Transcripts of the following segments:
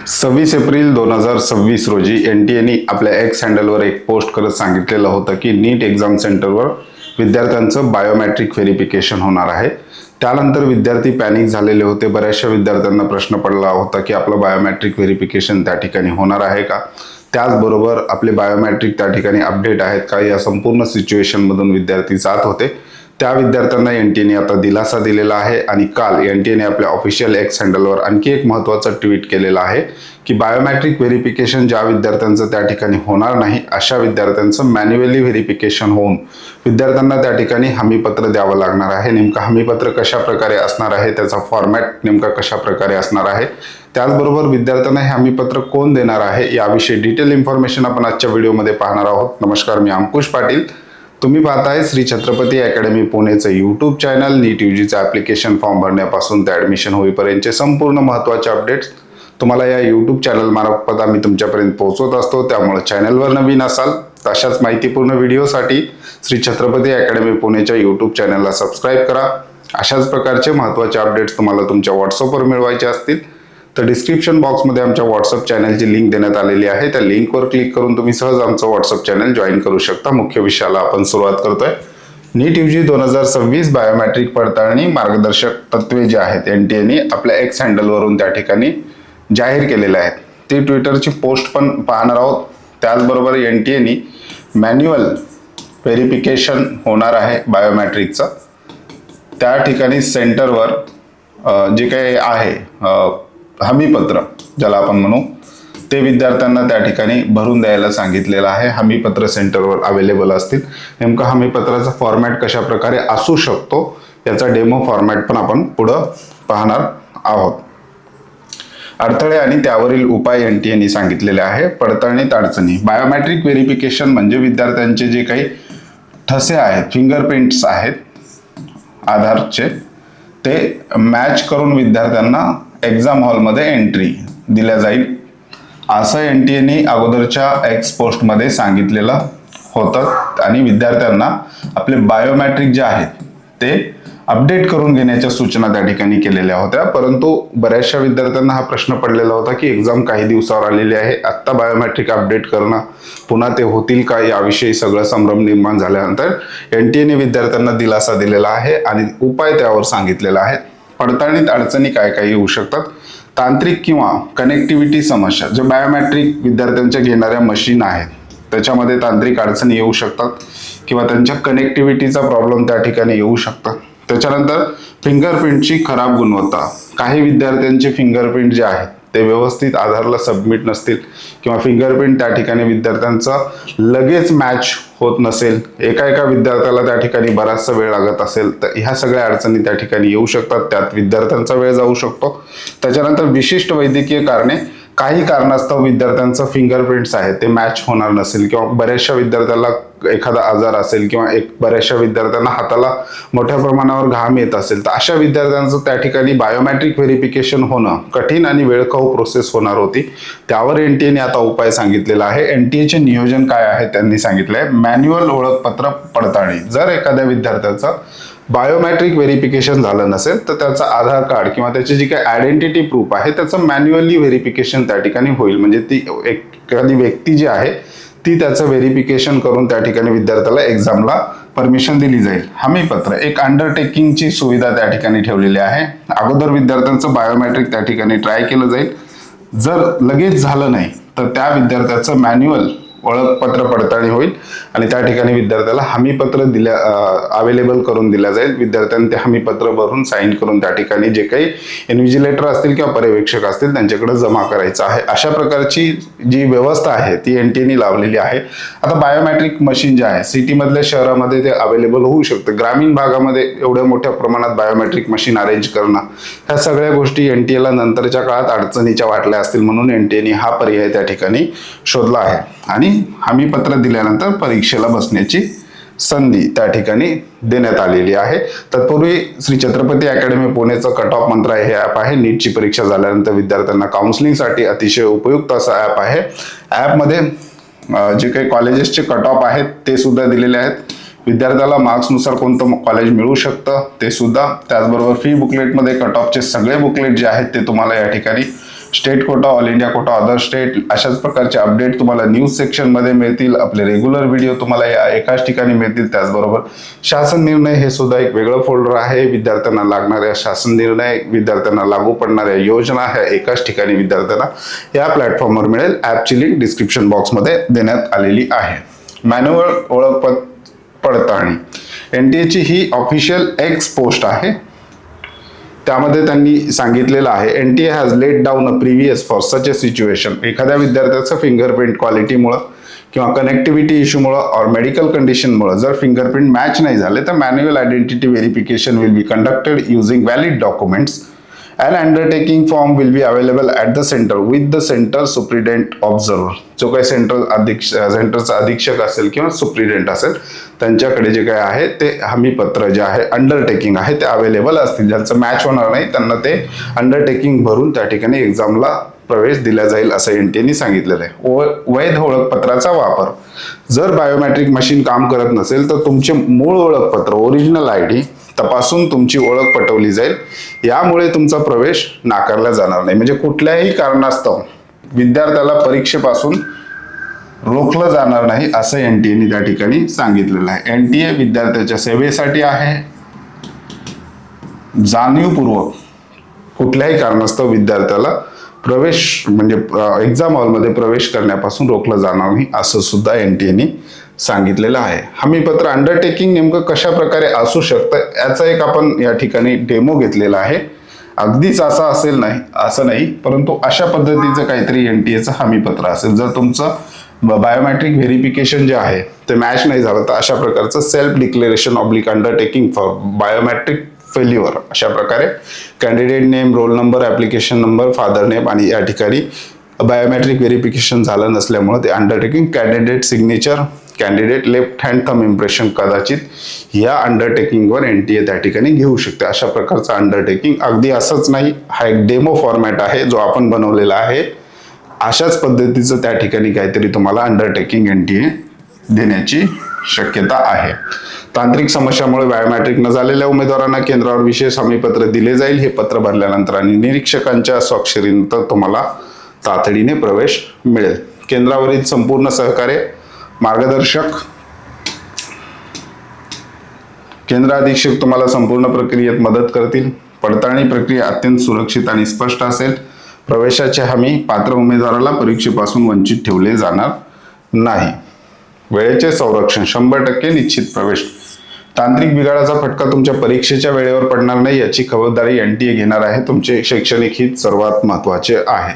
26 April 2026 रोजी NTA आपल्या x हँडलवर एक पोस्ट करत सांगितलेलं होतं की नीट एक्झाम सेंटरवर विद्यार्थ्यांचं बायोमेट्रिक व्हेरिफिकेशन होणार आहे. त्यानंतर विद्यार्थी पॅनिक झालेले होते. बऱ्याचशा विद्यार्थ्यांना प्रश्न पडला होता की आपलं बायोमेट्रिक व्हेरिफिकेशन त्या ठिकाणी होणार आहे का, त्याचबरोबर आपले बायोमेट्रिक त्या ठिकाणी अपडेट आहेत का, या संपूर्ण सिच्युएशनमधून विद्यार्थी जात होते. त्या विद्यार्थ्यांना NTA आता दिलासा दिलेला आहे आणि काल NTA आपल्या ऑफिशियल एक्स हँडलवर आणखी एक महत्त्वाचं ट्विट केलेलं आहे की बायोमेट्रिक व्हेरिफिकेशन ज्या विद्यार्थ्यांचं त्या ठिकाणी होणार नाही अशा विद्यार्थ्यांचं मॅन्युअली व्हेरिफिकेशन होऊन विद्यार्थ्यांना त्या ठिकाणी हमीपत्र द्यावं लागणार आहे. नेमकं हमीपत्र कशा प्रकारे असणार आहे, त्याचा फॉर्मॅट नेमका कशा प्रकारे असणार आहे, त्याचबरोबर विद्यार्थ्यांना हे हमीपत्र कोण देणार आहे याविषयी डिटेल इन्फॉर्मेशन आपण आजच्या व्हिडिओमध्ये पाहणार आहोत. नमस्कार, मी अंकुश पाटील. तुम्ही पाहताय श्री छत्रपती अकॅडमी पुणेचं यूट्यूब चॅनल. नीट UGचं ॲप्लिकेशन फॉर्म भरण्यापासून ते ॲडमिशन होईपर्यंतचे संपूर्ण महत्त्वाचे अपडेट्स तुम्हाला या यूट्यूब चॅनल मार्फत आम्ही तुमच्यापर्यंत पोहोचवत असतो. त्यामुळे चॅनलवर नवीन असाल तर अशाच माहितीपूर्ण व्हिडिओसाठी श्री छत्रपती अकॅडमी पुणेच्या यूट्यूब चॅनलला सबस्क्राईब करा. अशाच प्रकारचे महत्त्वाचे अपडेट्स तुम्हाला तुमच्या व्हॉट्सअपवर मिळवायचे असतील तर डिस्क्रिप्शन बॉक्समध्ये आमच्या व्हॉट्सअप चॅनलची लिंक देण्यात आलेली आहे. त्या लिंकवर क्लिक करून तुम्ही सहज आमचं व्हॉट्सअप चॅनल जॉईन करू शकता. मुख्य विषयाला आपण सुरुवात करतोय. नीट UG 2026 बायोमेट्रिक पडताळणी मार्गदर्शक तत्वे जे आहेत NTA आपल्या एक्स हँडलवरून त्या ठिकाणी जाहीर केलेले आहेत. ती ट्विटरची पोस्ट पण पाहणार आहोत. त्याचबरोबर NTA मॅन्युअल व्हेरिफिकेशन होणार आहे बायोमेट्रिकचं. त्या ठिकाणी सेंटरवर जे काही आहे हमीपत्र ज्याला आपण म्हणू ते विद्यार्थ्यांना त्या ठिकाणी भरून द्यायला सांगितलेलं आहे. हमीपत्र सेंटरवर अवेलेबल असतील. नेमकं हमीपत्राचा फॉर्मॅट कशा प्रकारे असू शकतो याचा डेमो फॉर्मॅट पण आपण पुढं पाहणार आहोत. अडथळे आणि त्यावरील उपाय NTA सांगितलेले आहे. पडताळणीत अडचणी. बायोमेट्रिक व्हेरिफिकेशन म्हणजे विद्यार्थ्यांचे जे काही ठसे आहेत, फिंगरप्रिंट्स आहेत आधारचे, ते मॅच करून विद्यार्थ्यांना एक्झाम हॉलमध्ये एंट्री दिल्या जाईल असं NTA अगोदरच्या एक्स पोस्टमध्ये सांगितलेलं होतं. आणि विद्यार्थ्यांना आपले बायोमेट्रिक जे आहेत ते अपडेट करून घेण्याच्या सूचना त्या ठिकाणी केलेल्या होत्या. परंतु बऱ्याचशा विद्यार्थ्यांना हा प्रश्न पडलेला होता की एक्झाम काही दिवसावर आलेली आहे, आत्ता बायोमेट्रिक अपडेट करणं पुन्हा ते होतील का याविषयी सगळं संभ्रम निर्माण झाल्यानंतर NTA विद्यार्थ्यांना दिलासा दिलेला आहे आणि उपाय त्यावर सांगितलेला आहे. पडताळणीत अडचणी काय काय येऊ शकतात. तांत्रिक किंवा कनेक्टिव्हिटी समस्या. जे बायोमेट्रिक विद्यार्थ्यांच्या घेणाऱ्या मशीन आहेत त्याच्यामध्ये तांत्रिक अडचणी येऊ शकतात किंवा त्यांच्या कनेक्टिव्हिटीचा प्रॉब्लेम त्या ठिकाणी येऊ शकतात. त्याच्यानंतर फिंगरप्रिंटची खराब गुणवत्ता. काही विद्यार्थ्यांचे फिंगरप्रिंट जे आहेत ते व्यवस्थित आधारला सबमिट नसतील किंवा फिंगरप्रिंट त्या ठिकाणी विद्यार्थ्यांचा लगेच मॅच होत नसेल, एका विद्यार्थ्याला त्या ठिकाणी बराचसा वेळ लागत असेल तर ह्या सगळ्या अडचणी त्या ठिकाणी येऊ शकतात. त्यात विद्यार्थ्यांचा वेळ जाऊ शकतो. त्याच्यानंतर विशिष्ट वैद्यकीय कारणे. काही कारणास्तव विद्यार्थ्यांचं फिंगरप्रिंट्स आहेत ते मॅच होणार नसेल किंवा बऱ्याचशा विद्यार्थ्याला एखादा आजार असेल किंवा बऱ्याचशा विद्यार्थ्यांना हाताला मोठ्या प्रमाणावर घाम येत असेल तर अशा विद्यार्थ्यांचं त्या ठिकाणी बायोमेट्रिक व्हेरिफिकेशन होणं कठीण आणि वेळखाऊ प्रोसेस होणार होती. त्यावर NTA आता उपाय सांगितलेला आहे. NTA नियोजन काय आहे त्यांनी सांगितलंय. मॅन्युअल ओळखपत्र पडताळणी. जर एखाद्या विद्यार्थ्याचं बायोमेट्रिक व्हेरिफिकेशन झालं नसेल तर त्याचं आधार कार्ड किंवा त्याची जी काही आयडेंटिटी प्रूफ आहे त्याचं मॅन्युअली व्हेरिफिकेशन त्या ठिकाणी होईल. म्हणजे ती एखादी व्यक्ती जी आहे ती त्याचं व्हेरिफिकेशन करून त्या ठिकाणी विद्यार्थ्याला एक्झामला परमिशन दिली जाईल. हमीपत्र एक अंडरटेकिंगची सुविधा त्या ठिकाणी ठेवलेली आहे. अगोदर विद्यार्थ्यांचं बायोमेट्रिक त्या ठिकाणी ट्राय केलं जाईल. जर लगेच झालं नाही तर त्या विद्यार्थ्याचं मॅन्युअल ओळखपत्र पडताळणी होईल आणि त्या ठिकाणी विद्यार्थ्याला हमीपत्र अवेलेबल करून दिल्या जाईल. विद्यार्थ्यांनी ते हमीपत्र भरून साईन करून त्या ठिकाणी जे काही इन्व्हिजिलेटर असतील किंवा पर्यवेक्षक असतील त्यांच्याकडे जमा करायचं आहे. अशा प्रकारची जी व्यवस्था आहे ती NTA लावलेली आहे. आता बायोमेट्रिक मशीन जे आहे सिटीमधल्या शहरामध्ये ते अवेलेबल होऊ शकतं. ग्रामीण भागामध्ये एवढ्या मोठ्या प्रमाणात बायोमेट्रिक मशीन अरेंज करणं ह्या सगळ्या गोष्टी NTA नंतरच्या काळात अडचणीच्या वाटल्या असतील म्हणून NTA हा पर्याय त्या ठिकाणी शोधला आहे. आणि हमीपत्र दिल्यानंतर परीक्षेला बसण्याची संधी त्या ठिकाणी देण्यात आलेली आहे. तत्पूर्वी श्री छत्रपती अकॅडमी पुणेचं कट ऑफ मंत्रालय हे ॲप आहे. नीटची परीक्षा झाल्यानंतर विद्यार्थ्यांना काउन्सिलिंगसाठी अतिशय उपयुक्त असं ॲप आहे. ॲपमध्ये जे काही कॉलेजेसचे कट ऑफ आहेत ते सुद्धा दिलेले आहेत. विद्यार्थ्याला मार्क्सनुसार कोणतं कॉलेज मिळू शकतं ते सुद्धा. त्याचबरोबर फी बुकलेटमध्ये कट ऑफचे सगळे बुकलेट जे आहेत ते तुम्हाला या ठिकाणी state quota, all India quota, other state अशाच प्रकारचे अपडेट तुम्हाला न्यूज सेक्शनमध्ये मिळतील. आपले रेग्युलर व्हिडिओ तुम्हाला या एकाच ठिकाणी मिळतील. त्याचबरोबर शासन निर्णय हे सुद्धा एक वेगळं फोल्डर आहे. विद्यार्थ्यांना लागणाऱ्या शासन निर्णय, विद्यार्थ्यांना लागू पडणाऱ्या योजना ह्या एकाच ठिकाणी विद्यार्थ्यांना या प्लॅटफॉर्मवर मिळेल. ॲपची लिंक डिस्क्रिप्शन बॉक्समध्ये देण्यात आलेली आहे. मॅन्युअल ओळखपत्र पडताळणी NTA ची ही ऑफिशियल एक्स पोस्ट आहे. त्यामध्ये त्यांनी सांगितलेलं आहे NTA has let down a previous for such a situation. एखाद्या विद्यार्थ्याचं फिंगरप्रिंट क्वालिटीमुळं किंवा कनेक्टिव्हिटी इश्यूमुळं और मेडिकल कंडिशनमुळं जर फिंगरप्रिंट मॅच नाही झाले तर manual identity verification will be conducted using valid documents. An undertaking form will be available at the center with the center superintendent observer. जो काही सेंटरचा अधीक्षक असेल किंवा सुप्रिटेंडेंट असेल त्यांच्याकडे जे काय आहे ते हमीपत्र जे आहे अंडरटेकिंग आहे ते अवेलेबल असतील. ज्यांचं मॅच होणार नाही त्यांना ते अंडरटेकिंग भरून त्या ठिकाणी एक्झामला प्रवेश दिला जाईल असं NTA सांगितलेलं आहे. वैध ओळखपत्राचा वापर. जर बायोमेट्रिक मशीन काम करत नसेल तर तुमचे मूळ ओळखपत्र ओरिजिनल ID तपासून तुमची ओळख पटवली जाईल. यामुळे तुमचा प्रवेश नाकारला जाणार नाही. म्हणजे कुठल्याही कारणास्तव विद्यार्थ्याला परीक्षेपासून रोखलं जाणार नाही असं NTA त्या ठिकाणी सांगितलेलं आहे. NTA विद्यार्थ्याच्या सेवेसाठी आहे. जाणीवपूर्वक कुठल्याही कारणास्तव विद्यार्थ्याला प्रवेश म्हणजे एक्झाम हॉलमध्ये प्रवेश करण्यापासून रोखलं जाणार नाही असं सुद्धा NTA सांगितलेलं आहे. हमीपत्र अंडरटेकिंग नेमकं कशा प्रकारे असू शकतं याचा एक आपण या ठिकाणी डेमो घेतलेला आहे. अगदीच असं असेल नाही असं नाही, परंतु अशा पद्धतीचं काहीतरी NTAचं हमीपत्र असेल. जर तुमचं बायोमेट्रिक व्हेरिफिकेशन जे आहे ते मॅच नाही झालं तर अशा प्रकारचं self declaration oblique undertaking for biometric failure अशा प्रकारे candidate name, roll number, application number, father name आणि या ठिकाणी बायोमेट्रिक व्हेरिफिकेशन झालं नसल्यामुळे ते undertaking, candidate signature, candidate left hand thumb impression कदाचित या अंडरटेकिंगवर NTA त्या ठिकाणी घेऊ शकते. अशा प्रकारचं अंडरटेकिंग अगदी असंच नाही, हा एक डेमो फॉर्मॅट आहे जो आपण बनवलेला आहे. अशाच पद्धतीचं त्या ठिकाणी काहीतरी तुम्हाला अंडरटेकिंग NTA देण्याची शक्यता आहे. तांत्रिक समस्यामुळे बायोमेट्रिक न झालेल्या उमेदवारांना केंद्रावर विशेष हमीपत्र दिले जाईल. हे पत्र भरल्यानंतर आणि निरीक्षकांच्या स्वाक्षरीनंतर तुम्हाला तातडीने प्रवेश मिळेल. केंद्रावरील संपूर्ण सहकार्य मार्गदर्शक केंद्र अधीक्षक तुम्हाला संपूर्ण प्रक्रियेत मदत करतील. पडताळणी प्रक्रिया अत्यंत सुरक्षित आणि स्पष्ट असेल. प्रवेशाची हमी पात्र उमेदवाराला परीक्षेपासून वंचित ठेवले जाणार नाही. वेळेचे संरक्षण 100% निश्चित प्रवेश. तांत्रिक बिघाडाचा फटका तुमच्या परीक्षेच्या वेळेवर पडणार नाही याची खबरदारी NTA घेणार आहे. तुमचे शैक्षणिक हित सर्वात महत्त्वाचे आहे.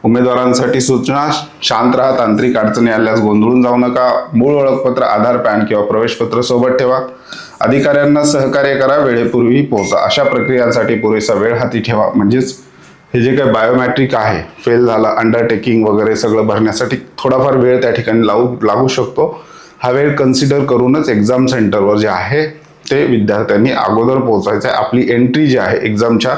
उमेदवारांसाठी सूचना, शांत राहा. तांत्रिक अडचणी आल्यास गोंधळून जाऊ नका. मूळ ओळखपत्र, आधार, पॅन किंवा प्रवेशपत्र सोबत ठेवा. अधिकाऱ्यांना सहकार्य करा. वेळेपूर्वी पोहोचा. अशा प्रक्रियांसाठी पुरेसा वेळ हाती ठेवा. म्हणजेच हे जे काही बायोमेट्रिक आहे फेल झाला, अंडरटेकिंग वगैरे सगळं भरण्यासाठी थोडाफार वेळ त्या ठिकाणी लागू शकतो. हा वेळ कन्सिडर करूनच एक्झाम सेंटरवर जे आहे ते विद्यार्थ्यांनी अगोदर पोहोचायचं आहे. आपली एंट्री जी आहे एक्झामच्या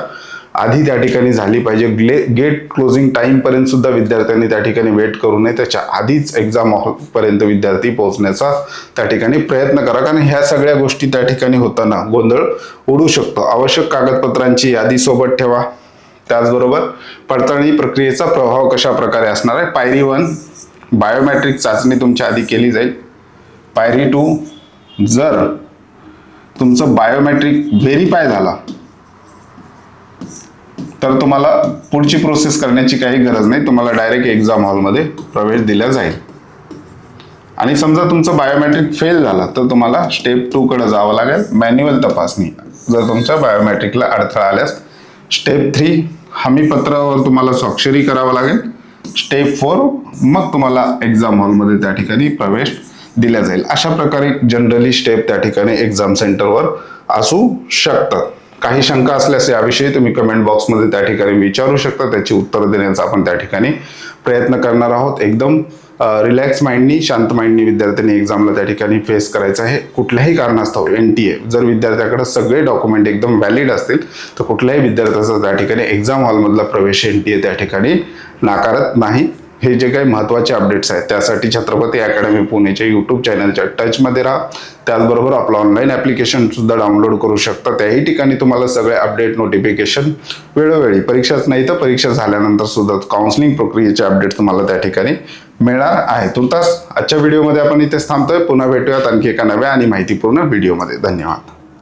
आधी त्या ठिकाणी झाली पाहिजे. गेट क्लोजिंग टाइम पर्यंत सुद्धा विद्यार्थ्यांनी त्या ठिकाणी वेट करू नये. त्याच्या आधीच एक्झाम पर्यंत विद्यार्थी पोहोचण्याचा त्या ठिकाणी प्रयत्न करा, कारण ह्या सगळ्या गोष्टी त्या ठिकाणी होताना गोंधळ उडू शकतो. आवश्यक कागदपत्रांची यादी सोबत ठेवा. त्याचबरोबर पडताळणी प्रक्रियेचा प्रभाव कशा प्रकारे असणार आहे. पायरी 1 बायोमेट्रिक चाचणी तुमच्या आधी केली जाईल. पायरी 2 जर तुमचं बायोमेट्रिक व्हेरीफाय झाला तर तुम्हाला पुढची प्रोसेस करण्याची काही गरज नाही. तुम्हाला डायरेक्ट एक्झाम हॉलमध्ये प्रवेश दिला जाईल. आणि समजा तुमचं बायोमेट्रिक फेल झाला तर तुम्हाला स्टेप 2 कडे जावं लागेल, मॅन्युअल तपासणी. जर तुमच्या बायोमेट्रिकला अडथळा आल्यास स्टेप 3 हमीपत्रावर तुम्हाला स्वाक्षरी करावं लागेल. स्टेप 4 मग तुम्हाला एक्झाम हॉलमध्ये त्या ठिकाणी प्रवेश दिला जाईल. अशा प्रकारे जनरली स्टेप त्या ठिकाणी एक्झाम सेंटरवर असू शकतात. काही शंका असल्यास याविषयी तुम्ही कमेंट बॉक्समध्ये त्या ठिकाणी विचारू शकता. त्याची उत्तरं देण्याचा आपण त्या ठिकाणी प्रयत्न करणार आहोत. एकदम रिलॅक्स माइंडनी, शांत माइंडनी विद्यार्थ्यांनी एक्झामला त्या ठिकाणी फेस करायचं आहे. कुठल्याही कारणास्तव NTA जर विद्यार्थ्याकडे सगळे डॉक्युमेंट एकदम व्हॅलिड असतील तर कुठल्याही विद्यार्थ्याचा त्या ठिकाणी एक्झाम हॉलमधला प्रवेश NTA त्या ठिकाणी नाकारत नाही. हे जे काही महत्त्वाचे अपडेट्स आहेत त्यासाठी छत्रपती अकॅडमी पुणेच्या यूट्यूब चॅनलच्या टचमध्ये राहा. त्याचबरोबर आपलं ऑनलाईन ॲप्लिकेशन सुद्धा डाउनलोड करू शकता. त्याही ठिकाणी तुम्हाला सगळे अपडेट नोटिफिकेशन वेळोवेळी, परीक्षाच नाही तर परीक्षा झाल्यानंतर सुद्धा काउन्सिलिंग प्रक्रियेचे अपडेट तुम्हाला त्या ठिकाणी मिळणार आहे. तुर्तास आजच्या व्हिडिओमध्ये आपण इथेच थांबतोय. पुन्हा भेटूयात आणखी एका नव्या आणि माहितीपूर्ण व्हिडिओमध्ये. धन्यवाद.